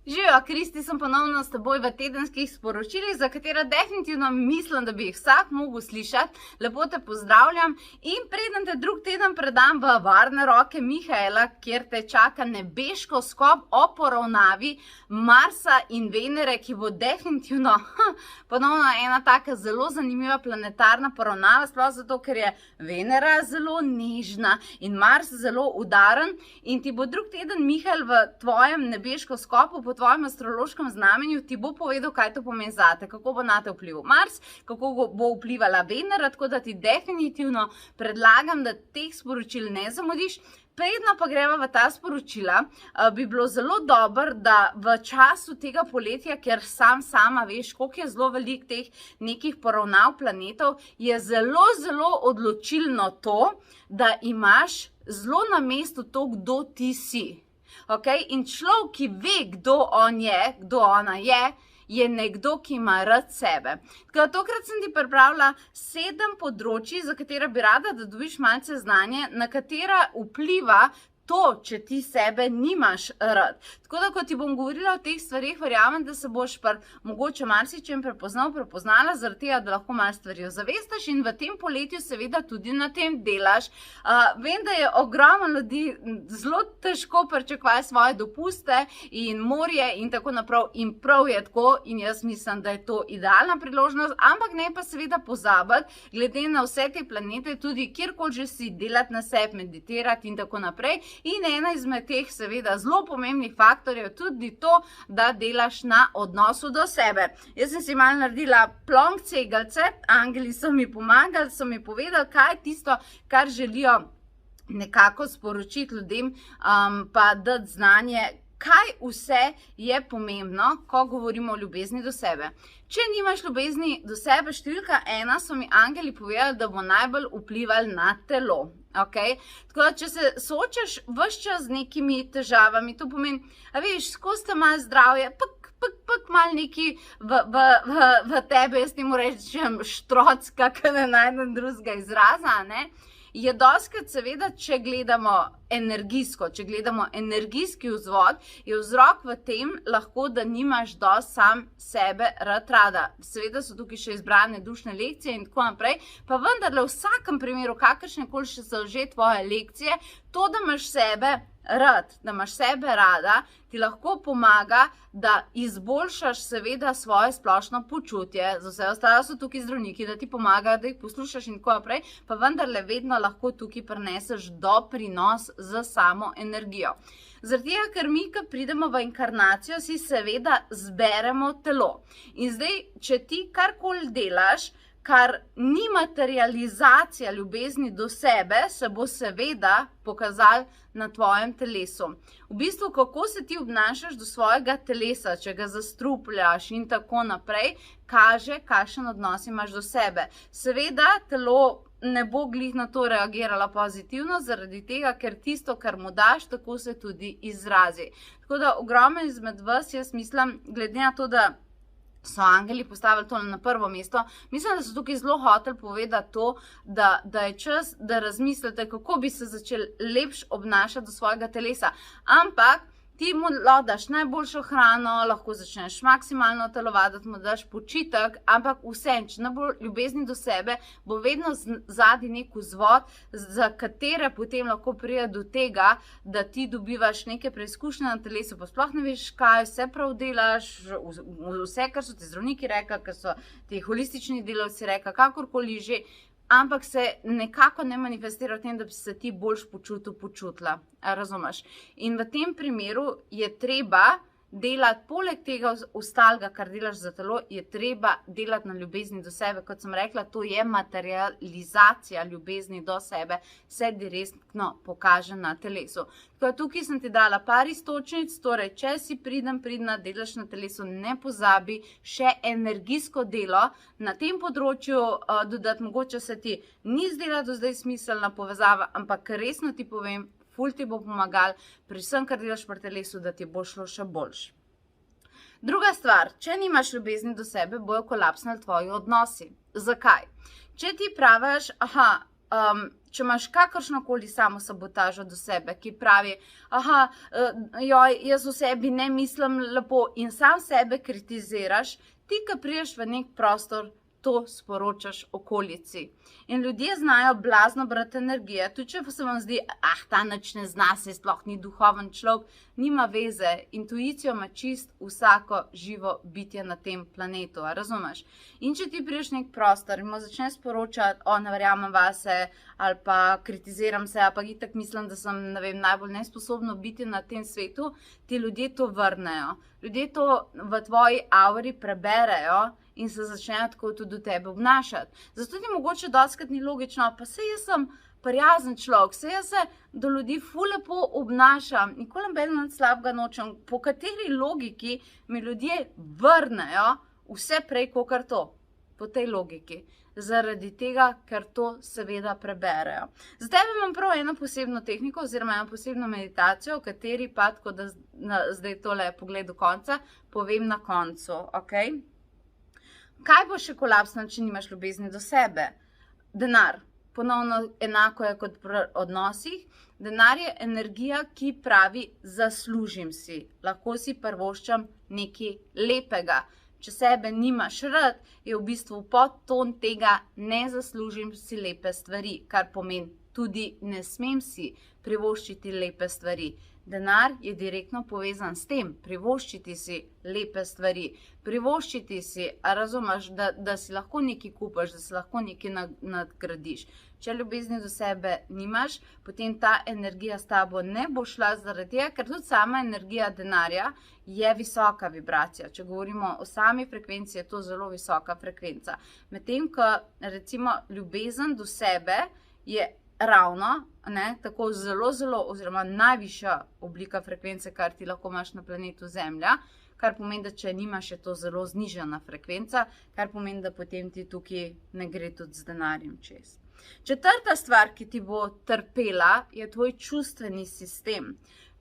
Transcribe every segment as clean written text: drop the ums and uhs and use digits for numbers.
Živijo, Kristi, sem ponovno s teboj v tedenskih sporočilih, za katera definitivno mislim, da bi jih vsak mogel slišati. Lepo te pozdravljam in preden te drug teden predam v varne roke Mihaela, kjer te čaka nebeško skop o poravnavi Marsa in Venere, ki bo definitivno ponovno ena taka zelo zanimiva planetarna poravnava, sploh zato, ker je Venera zelo nežna in Mars zelo udaren in ti bo drug teden Mihael v tvojem nebeško skopu po tvojem astrološkem znamenju ti bo povedal, kaj to pomeni zate, kako bo nate vplival Mars, kako bo vplivala Venera, tako da ti definitivno predlagam, da teh sporočil ne zamudiš. Predno pa greva v ta sporočila, bi bilo zelo dobro, da v času tega poletja, ker sama veš, koliko je zelo veliko teh nekih poravnav planetov, je zelo odločilno to, da imaš zelo na mestu to, kdo ti si. Okay? In človek, ki ve, kdo on je, kdo ona je nekdo, ki ima rad sebe. Tako da tokrat sem ti pripravila 7 področji, za katera bi rada, da dobiš malce znanje, na katera vpliva to, če ti sebe nimaš rad. Tako da, ko ti bom govorila o teh stvarih, verjamem, da se boš mogoče marsičem prepoznala, zaradi tega, da lahko malo stvari ozavestaš in v tem poletju seveda tudi na tem delaš. Vem, da je ogromno ljudi zelo težko pričakuje svoje dopuste in morje in tako naprej in prav je tako in jaz mislim, da je to idealna priložnost, ampak ne pa seveda pozabiti, glede na vse te planete, tudi kjerkoli že si delati na sebi, meditirati in tako naprej. In ena izmed teh seveda zelo pomembnih faktorjev je tudi to, da delaš na odnosu do sebe. Jaz sem si malo naredila plonk cegelce, angeli so mi pomagali, so mi povedali, kaj je tisto, kar želijo nekako sporočiti ljudem, pa dati znanje, kaj vse je pomembno, ko govorimo o ljubezni do sebe. Če nimaš ljubezni do sebe, številka 1 so mi angeli povedali, da bo najbolj vplivali na telo. Okay? Tako da, če se soočaš ves čas z nekimi težavami, to pomeni, a veš, skozi te malo zdravje, malo neki v tebe, jaz temu rečem štroc, kakor ne najdem drugega izraza, ne? Je dostikrat seveda, če gledamo energijsko, če gledamo energijski vzvod, je vzrok v tem lahko, da nimaš dosti sam sebe rada. Seveda so tukaj še izbrane dušne lekcije in tako naprej, pa vendarle v vsakem primeru, kakršnekoli še so že tvoje lekcije, to, da imaš sebe rad, da imaš sebe rada, ti lahko pomaga, da izboljšaš seveda svoje splošno počutje. Za vse ostalo so tukaj zdravniki, da ti pomagajo, da jih poslušaš in tako naprej, pa vendarle vedno lahko tukaj prineseš doprinos z samo energijo. Zaradi tega, ker mi, ko pridemo v inkarnacijo, si seveda zberemo telo. In zdaj, če ti karkoli delaš, kar ni materializacija ljubezni do sebe, se bo seveda pokazal na tvojem telesu. V bistvu, kako se ti obnašaš do svojega telesa, če ga zastrupljaš in tako naprej, kaže, kakšen odnos imaš do sebe. Seveda, telo ne bo glih na to reagirala pozitivno, zaradi tega, ker tisto, kar mu daš, tako se tudi izrazi. Tako da, ogromno izmed vas, jaz mislim, glede na to, da so angeli postavili to na prvo mesto, mislim, da so tukaj zelo hoteli povedati to, da je čas, da razmislite, kako bi se začeli lepš obnašati do svojega telesa. Ampak ti mu daš najboljšo hrano, lahko začneš maksimalno telovaditi, mu daš počitek, ampak vsem, če ne bo ljubezni do sebe, bo vedno zadnji nek vzvod, za katere potem lahko pride do tega, da ti dobivaš neke preizkušnje na telesu, pa sploh ne veš, kaj vse prav delaš, vse, kar so ti zdravniki rekli, kar so ti holistični delavci rekli, kakorkoli že, ampak se nekako ne manifestira v tem, da bi se ti boljš počutila, razumeš? In v tem primeru je treba delati, poleg tega ostalega, kar delaš za telo, je treba delati na ljubezni do sebe. Kot sem rekla, to je materializacija ljubezni do sebe, se direktno pokaže na telesu. Tako tukaj sem ti dala par iztočnic, torej, če si pridna, delaš na telesu, ne pozabi še energijsko delo na tem področju dodati. Mogoče se ti ni zdela do zdaj smiselna povezava, ampak resno ti povem, ful ti bo pomagal pri vsem, kar delaš pri telesu, da ti bo šlo še boljš. Druga stvar, če nimaš ljubezni do sebe, bojo kolapsnili tvoji odnosi. Zakaj? Če ti praviš, če imaš kakršnokoli samosabotažo do sebe, ki pravi, jaz v sebi ne mislim lepo in sam sebe kritiziraš, ti, ki priješ v nek prostor, to sporočaš okolici. In ljudje znajo blazno brati energije, tudi če se vam zdi, ta nič ne zna, se sploh ni duhoven človek, nima veze, intuicijo ima čist vsako živo bitje na tem planetu, razumeš? In če ti priješ nek prostor in mu začneš sporočati, ne verjamem vase, ali pa kritiziram se, ali pa itak mislim, da sem, ne vem, najbolj nesposobno biti na tem svetu, ti ljudje to vrnejo. Ljudje to v tvoji auri preberejo in se začnejo tako tudi do tebe obnašati. Zato ti mogoče dostikrat ni logično, pa saj jaz sem prijazen človek, saj jaz se do ljudi ful lepo obnašam, nikoli nobenega nič slabega nočem, po kateri logiki mi ljudje vrnejo vse prej kakor to, po tej logiki. Zaradi tega, ker to seveda preberejo. Za tebe imam prav eno posebno tehniko oziroma eno posebno meditacijo, o kateri pa, tako da zdaj tole pogled do konca, povem na koncu, okej? Kaj bo še kolapsno, če nimaš ljubezni do sebe? Denar. Ponovno enako je kot pri odnosih. Denar je energija, ki pravi, zaslužim si. Lahko si privoščam nekaj lepega. Če sebe nimaš rad, je v bistvu podton tega ne zaslužim si lepe stvari, kar pomeni tudi ne smem si privoščiti lepe stvari. Denar je direktno povezan s tem, privoščiti si lepe stvari, privoščiti si, razumeš, da si lahko nekaj kupaš, da si lahko nekaj nadgradiš. Če ljubezni do sebe nimaš, potem ta energija s tabo ne bo šla zaradi tega, ker tudi sama energija denarja je visoka vibracija. Če govorimo o sami frekvenci, je to zelo visoka frekvenca. Medtem, ko recimo ljubezen do sebe je ravno, tako zelo, oziroma najvišja oblika frekvence, kar ti lahko imaš na planetu Zemlja, kar pomeni, da če nimaš, je to zelo znižana frekvenca, kar pomeni, da potem ti tukaj ne gre tudi z denarjem čez. Četrta stvar, ki ti bo trpela, je tvoj čustveni sistem.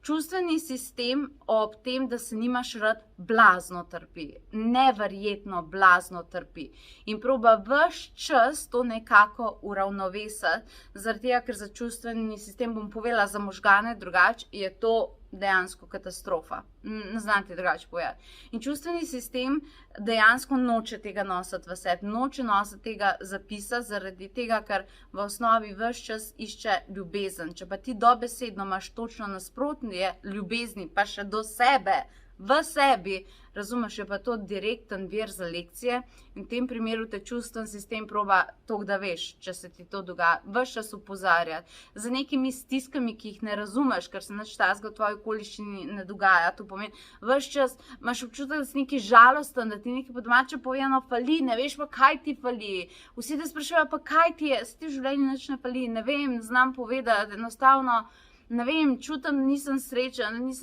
Čustveni sistem ob tem, da se nimaš rad, blazno trpi, neverjetno blazno trpi. In proba ves čas to nekako uravnovesiti, zaradi tega, ker za čustveni sistem, bom povedala za možgane drugače, je to dejansko katastrofa. Ne znam ti drugače povedati. In čustveni sistem dejansko noče tega nositi v sebi, noče nositi tega zapisa, zaradi tega, ker v osnovi ves čas išče ljubezen. Če pa ti dobesedno imaš točno nasprotje ljubezni, pa še do sebe, v sebi, razumeš, je pa to direkten vir za lekcije in v tem primeru te čustven sistem proba to, da veš, če se ti to dogaja, ves čas opozarjati. Za nekimi stiskami, ki jih ne razumeš, ker se nič takega v tvoji okoliščini ne dogaja, to pomeni, ves čas imaš občutek, da si nekaj žalosten, da ti nekaj po domače povedano fali, ne veš pa, kaj ti fali. Vsi te sprašujejo, pa kaj ti je, se ti v življenju nič ne fali, ne vem, ne znam povedati, enostavno, ne vem, čutim, da nisem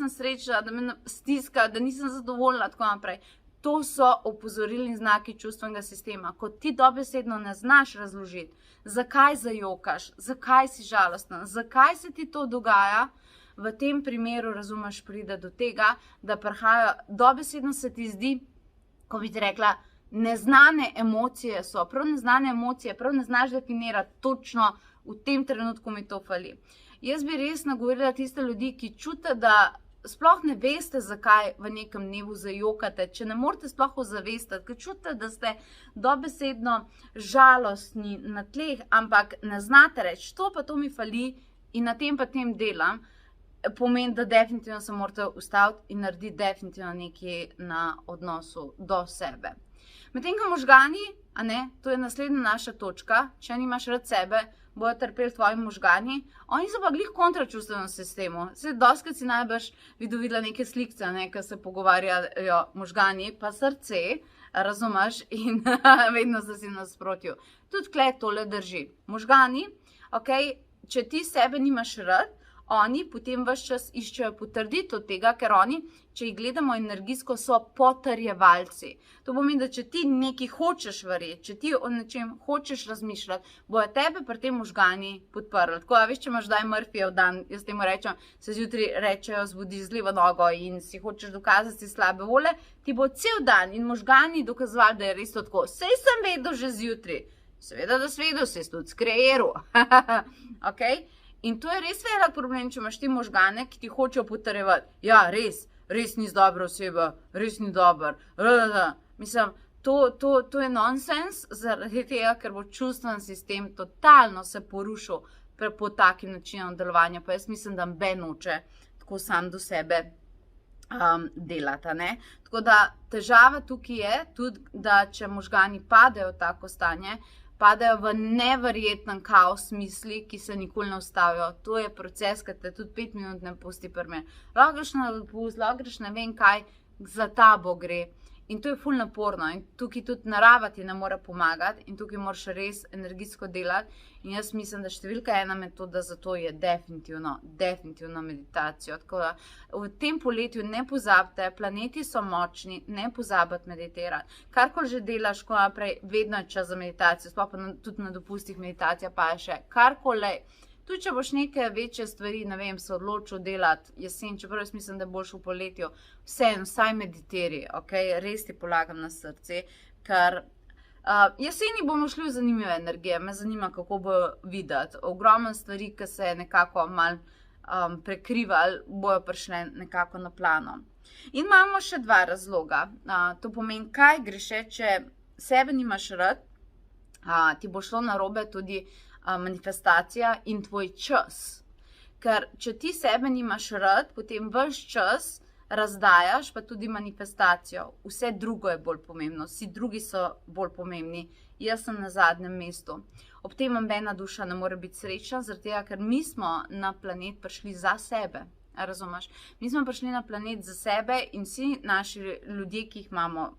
srečna, da me stiska, da nisem zadovoljna, tako naprej. To so opozorilni znaki čustvenega sistema. Ko ti dobesedno ne znaš razložiti, zakaj zajokaš, zakaj si žalostna, zakaj se ti to dogaja, v tem primeru, razumeš, pride do tega, da prihajajo, dobesedno se ti zdi, ko bi ti rekla, neznane emocije so, prav neznane emocije, prav ne znaš definirati točno v tem trenutku mi to fali. Jaz bi res nagovorila tiste ljudi, ki čute, da sploh ne veste, zakaj v nekem dnevu zajokate, če ne morete sploh ozavestiti, ker čute, da ste dobesedno žalostni na tleh, ampak ne znate reči, to pa to mi fali in na tem pa tem delam, pomeni, da definitivno se morate ustaviti in narediti definitivno nekaj na odnosu do sebe. Medtem ko možgani, to je naslednja naša točka, če nimaš rad sebe, bojo trpeli tvoji možgani, oni so pa glih kontračustvenem sistemu. Dostikrat si najbrž videla neke slikce, ko se pogovarjajo možgani, pa srce, razumeš, in vedno so si nasprotju. Tudi tle tole drži. Možgani, če ti sebe nimaš rad, oni potem ves čas iščejo potrditev tega, ker oni, če jih gledamo energijsko, so potrjevalci. To pomeni, da če ti nekaj hočeš verjeti, če ti o nečem hočeš razmišljati, bojo tebe pri tem možgani podprli. Tako, veš, če imaš daj Murphyjev dan, jaz temu rečem, se zjutraj rečejo, zbudi z levo nogo in si hočeš dokazati slabe volje, ti bo cel dan in možgani dokazovali, da je res to tako. Sej sem vedel že zjutraj. Seveda, da si vedel, si tudi skreiral. Okay? In to je res velik problem, če imaš ti možgane, ki ti hočejo potrjevati. Ja, res nisi dobra oseba, res ni dober. Mislim, to je nonsens, zaradi tega, ker bo čustven sistem totalno se porušil po takim načinom delovanja. Pa jaz mislim, da mbe noče tako sam do sebe delata. Ne? Tako da težava tukaj je tudi, da če možgani padejo v tako stanje, padajo v neverjeten kaos misli, ki se nikoli ne ustavijo. To je proces, ki te tudi 5 minut ne pusti primer. Lahko greš na dopust, lahko greš ne vem kaj, za tabo gre. In to je ful naporno in tukaj tudi narava ti ne more pomagati in tukaj moraš res energijsko delati. In jaz mislim, da številka 1 metoda za to je definitivno meditacijo. Tako da v tem poletju ne pozabite, planeti so močni, ne pozabite meditirati. Karkoli že delaš, ko naprej, vedno je čas za meditacijo, sploh pa tudi na dopustih meditacija pa je še karkoli. Tudi če boš neke večje stvari, ne vem, se odločil delati jesen, čeprav jaz mislim, da boš v poletju, vsaj meditiri, okay? Res ti polagam na srce, ker jeseni bomo šli v zanimive energije, me zanima, kako bo videti. Ogromno stvari, ki se nekako malo prekrivali, bojo prišle nekako na plano. In imamo še 2 razloga. To pomeni, kaj greš, če sebe nimaš rad, ti bo šlo narobe tudi manifestacija in tvoj čas. Ker če ti sebe nimaš rad, potem ves čas razdajaš, pa tudi manifestacijo. Vse drugo je bolj pomembno, vsi drugi so bolj pomembni. Jaz sem na zadnjem mestu. Ob tem nobena duša ne more biti srečna, zaradi tega, ker mi smo na planet prišli za sebe. Razumeš? Mi smo prišli na planet za sebe in vsi naši ljudje, ki jih imamo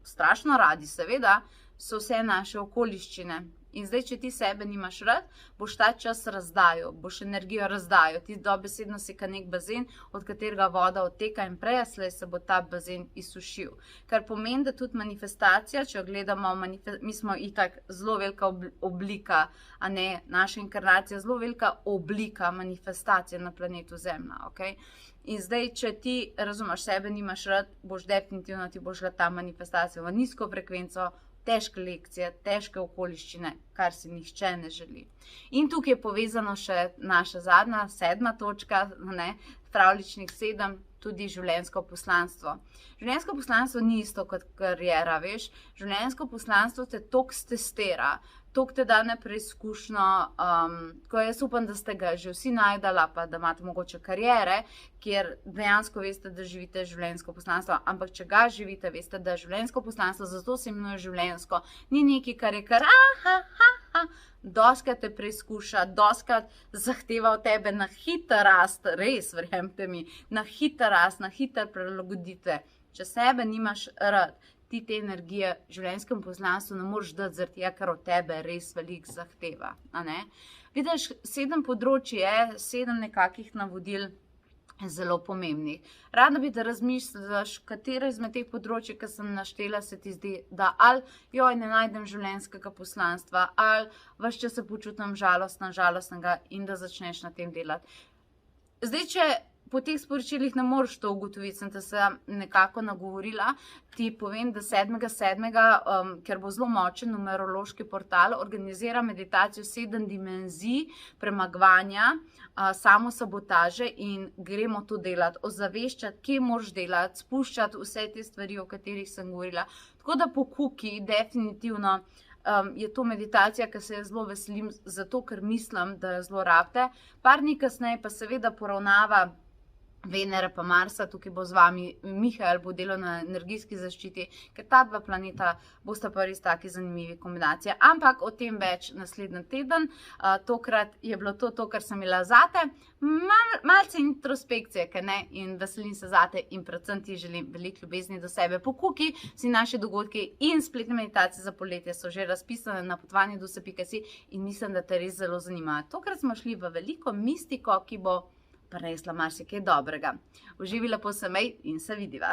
strašno radi, seveda, so vse naše okoliščine. In zdaj, če ti sebe nimaš rad, boš ta čas razdajal, boš energijo razdajal. Ti dobesedno si ka nek bazen, od katerega voda odteka in prej slej se bo ta bazen izsušil. Kar pomeni, da tudi manifestacija, če jo gledamo, mi smo itak zelo velika oblika, a ne naša inkarnacija, zelo velika oblika manifestacije na planetu Zemlja. Okay? In zdaj, če ti razumeš sebe, nimaš rad, boš definitivno ti bo šla ta manifestacija v nizko frekvenco, težke lekcije, težke okoliščine, kar si nihče ne želi. In tukaj je povezano še naša zadnja, 7. točka, pravljičnih 7, tudi življenjsko poslanstvo. Življenjsko poslanstvo ni isto kot kariera, veš. Življenjsko poslanstvo te toliko stestira, toliko te da na preizkušnjo, ko jaz upam, da ste ga že vsi najdala, pa da imate mogoče kariere, kjer dejansko veste, da živite življenjsko poslanstvo, ampak če ga živite, veste, da je življenjsko poslanstvo, zato se imenuje življenjsko, ni nekaj, kar je kar doskrat te preizkuša, doskrat zahteva od tebe na hiter rast, res, verjemite mi, na hiter rast, na hiter prilagoditve. Če sebe nimaš rad, ti te energije življenjskem poslanstvu ne moreš dati, zaradi tega, ker od tebe res veliko zahteva. Vidiš, 7 področij je, 7 nekakih navodil zelo pomembnih. Rada bi, da razmisliš, katero izmed teh področij, ki sem naštela, se ti zdi, da ali ne najdem življenjskega poslanstva, ali ves čas se počutim žalostnega in da začneš na tem delati. Zdaj, če po teh sporočilih ne moreš to ugotoviti, sem te se nekako nagovorila, ti povem, da 7.7., ker bo zelo močen numerološki portal, organizira meditacijo 7 dimenzij premagovanja, samosabotaže in gremo to delati, ozaveščati, kje moraš delati, spuščati vse te stvari, o katerih sem govorila. Tako da po kuki definitivno je to meditacija, ki se je zelo veselim, zato ker mislim, da jo zelo rabite. Par dni kasneje pa seveda poravnava Venere pa Marsa, tukaj bo z vami Mihael, bo delal na energijski zaščiti, ker ta 2 planeta bosta pa res taki zanimivi kombinacije. Ampak o tem več naslednji teden. Tokrat je bilo to, kar sem imela zate. Malce introspekcije, ker ne, in veselim se zate in predvsem ti želim veliko ljubezni do sebe. Po kuki si naši dogodki in spletne meditacije za poletje so že razpisane na potovanjeduse.si in mislim, da te res zelo zanimajo. Tokrat smo šli v veliko mistiko, ki bo prinesla marsikaj dobrega. Uživi lepo se mej in se vidiva.